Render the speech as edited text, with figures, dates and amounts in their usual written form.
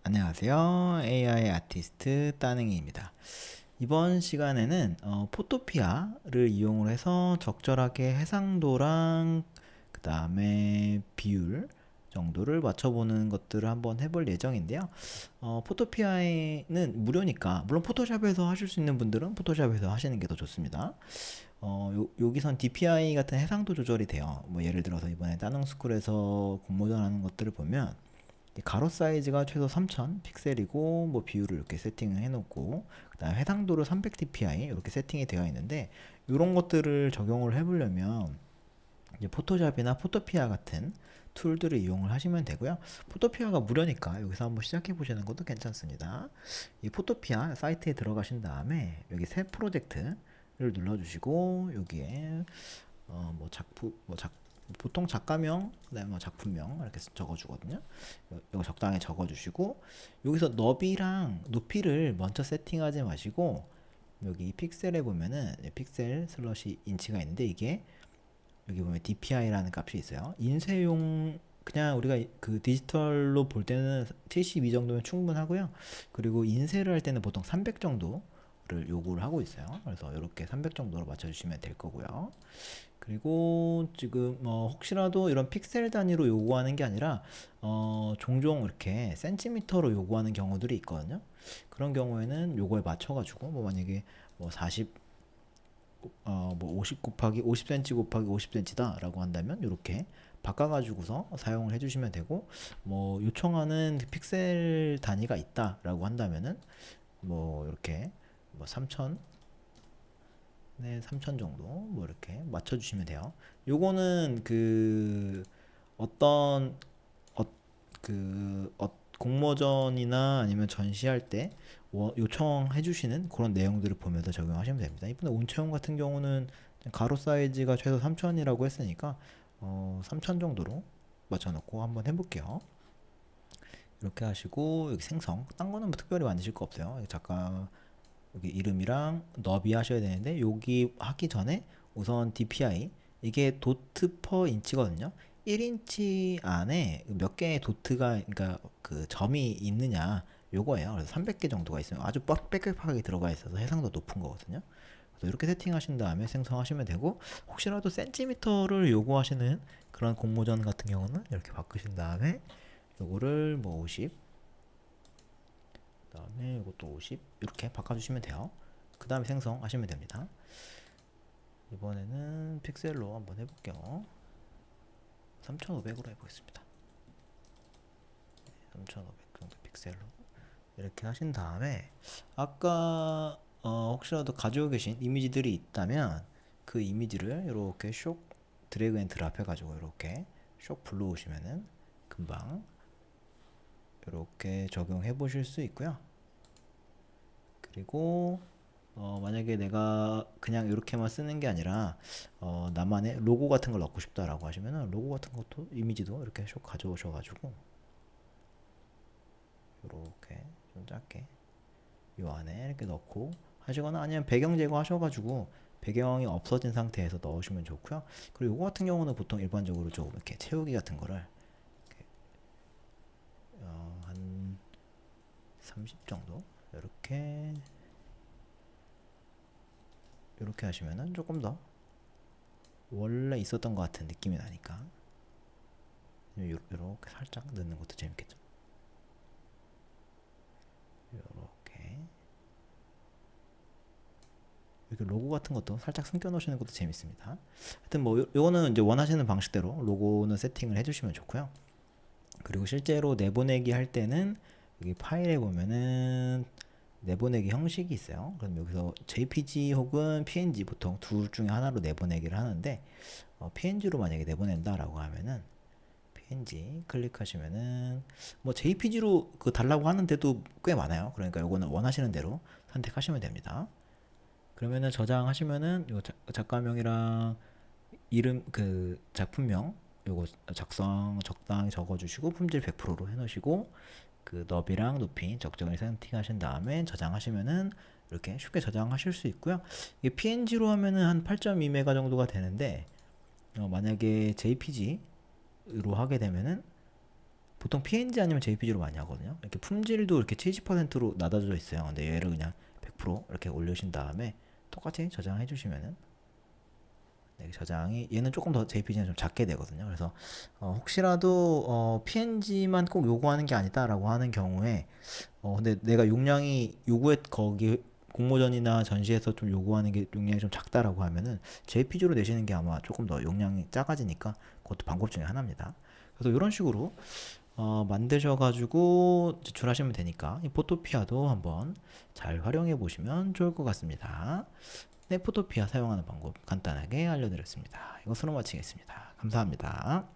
안녕하세요. AI 아티스트 따능이입니다. 이번 시간에는 포토피아를 이용을 해서 적절하게 해상도랑 그 다음에 비율 정도를 맞춰보는 것들을 한번 해볼 예정인데요. 포토피아는 무료니까 물론 포토샵에서 하실 수 있는 분들은 포토샵에서 하시는 게 더 좋습니다. 여기선 DPI 같은 해상도 조절이 돼요. 뭐 예를 들어서 이번에 따능스쿨에서 공모전 하는 것들을 보면 가로 사이즈가 최소 3000 픽셀이고 뭐 비율을 이렇게 세팅을 해놓고 그다음 해상도를 300dpi 이렇게 세팅이 되어 있는데 이런 것들을 적용을 해보려면 이제 포토샵이나 포토피아 같은 툴들을 이용을 하시면 되고요. 포토피아가 무료니까 여기서 한번 시작해 보시는 것도 괜찮습니다. 이 포토피아 사이트에 들어가신 다음에 여기 새 프로젝트를 눌러주시고 여기에 뭐 작품 보통 작가명 그다음에 뭐 작품명 이렇게 적어주거든요. 이거 적당히 적어주시고 여기서 너비랑 높이를 먼저 세팅하지 마시고 여기 픽셀에 보면은 픽셀 슬러시 인치가 있는데 이게 여기 보면 DPI라는 값이 있어요. 인쇄용 그냥 우리가 그 디지털로 볼 때는 72 정도면 충분하고요. 그리고 인쇄를 할 때는 보통 300 정도를 요구를 하고 있어요. 그래서 이렇게 300 정도로 맞춰주시면 될 거고요. 그리고 지금 혹시라도 이런 픽셀 단위로 요구하는 게 아니라 종종 이렇게 센티미터로 요구하는 경우들이 있거든요. 그런 경우에는 요거에 맞춰가지고 뭐 만약에 뭐 40, 뭐 50 곱하기 50cm 곱하기 50cm다라고 한다면 이렇게 바꿔가지고서 사용을 해주시면 되고 뭐 요청하는 픽셀 단위가 있다라고 한다면은 뭐 이렇게 뭐 3000 네, 3000 정도 뭐 이렇게 맞춰주시면 돼요. 요거는 그 어떤 어, 공모전이나 아니면 전시할 때 요청해 주시는 그런 내용들을 보면서 적용하시면 됩니다. 이번에 온체험 같은 경우는 가로 사이즈가 최소 3000이라고 했으니까 3000 정도로 맞춰놓고 한번 해볼게요. 이렇게 하시고 여기 생성 딴 거는 뭐 특별히 만드실 거 없어요. 잠깐 여기 이름이랑 너비 하셔야 되는데 여기 하기 전에 우선 DPI 이게 도트 퍼 인치거든요. 1인치 안에 몇 개의 도트가 그러니까 그 점이 있느냐 요거예요. 그래서 300개 정도가 있으면 아주 빽빽하게 들어가 있어서 해상도 높은 거거든요. 그래서 이렇게 세팅하신 다음에 생성하시면 되고 혹시라도 센티미터를 요구하시는 그런 공모전 같은 경우는 이렇게 바꾸신 다음에 요거를 뭐 50, 그 다음에 이것도 50 이렇게 바꿔주시면 돼요. 그 다음에 생성하시면 됩니다. 이번에는 픽셀로 한번 해볼게요. 3500으로 해보겠습니다. 3500 정도 픽셀로 이렇게 하신 다음에 아까 혹시라도 가지고 계신 이미지들이 있다면 그 이미지를 이렇게 쇽 드래그 앤 드랍 해가지고 이렇게 쇽 불러오시면은 금방 이렇게 적용해 보실 수 있고요. 그리고 만약에 내가 그냥 이렇게만 쓰는 게 아니라 나만의 로고 같은 걸 넣고 싶다라고 하시면은 로고 같은 것도 이미지도 이렇게 쭉 가져오셔가지고 이렇게 좀 작게 요 안에 이렇게 넣고 하시거나 아니면 배경 제거 하셔가지고 배경이 없어진 상태에서 넣으시면 좋고요. 그리고 이거 같은 경우는 보통 일반적으로 좀 이렇게 채우기 같은 거를 한 30 정도 이렇게 하시면은 조금 더 원래 있었던 것 같은 느낌이 나니까 이렇게 살짝 넣는 것도 재밌겠죠. 이렇게 이렇게 로고 같은 것도 살짝 숨겨 놓으시는 것도 재밌습니다. 하여튼 뭐 요거는 이제 원하시는 방식대로 로고는 세팅을 해주시면 좋고요. 그리고 실제로 내보내기 할 때는 여기 파일에 보면은 내보내기 형식이 있어요. 그럼 여기서 JPG 혹은 PNG 보통 둘 중에 하나로 내보내기를 하는데 PNG로 만약에 내보낸다라고 하면은 PNG 클릭하시면은 뭐 JPG로 그 달라고 하는데도 꽤 많아요. 그러니까 요거는 원하시는 대로 선택하시면 됩니다. 그러면은 저장하시면은 요 작가명이랑 이름 그 작품명 요거 작성 적당히 적어주시고 품질 100%로 해놓으시고 그 너비랑 높이 적정히 세팅하신 다음에 저장하시면은 이렇게 쉽게 저장하실 수 있고요. 이게 PNG로 하면은 한 8.2메가 정도가 되는데 만약에 JPG로 하게 되면은 보통 PNG 아니면 JPG로 많이 하거든요. 이렇게 품질도 이렇게 70%로 낮아져 있어요. 근데 얘를 그냥 100% 이렇게 올려주신 다음에 똑같이 저장해 주시면은 네, 저장이 얘는 조금 더 JPG는 좀 작게 되거든요. 그래서 혹시라도 PNG만 꼭 요구하는 게 아니다라고 하는 경우에 근데 내가 용량이 요구했 거기 공모전이나 전시에서 좀 요구하는 게 용량이 좀 작다라고 하면은 JPG로 내시는 게 아마 조금 더 용량이 작아지니까 그것도 방법 중에 하나입니다. 그래서 이런 식으로 만드셔가지고 제출하시면 되니까 이 포토피아도 한번 잘 활용해 보시면 좋을 것 같습니다. 네, 포토피아 사용하는 방법 간단하게 알려드렸습니다. 이것으로 마치겠습니다. 감사합니다.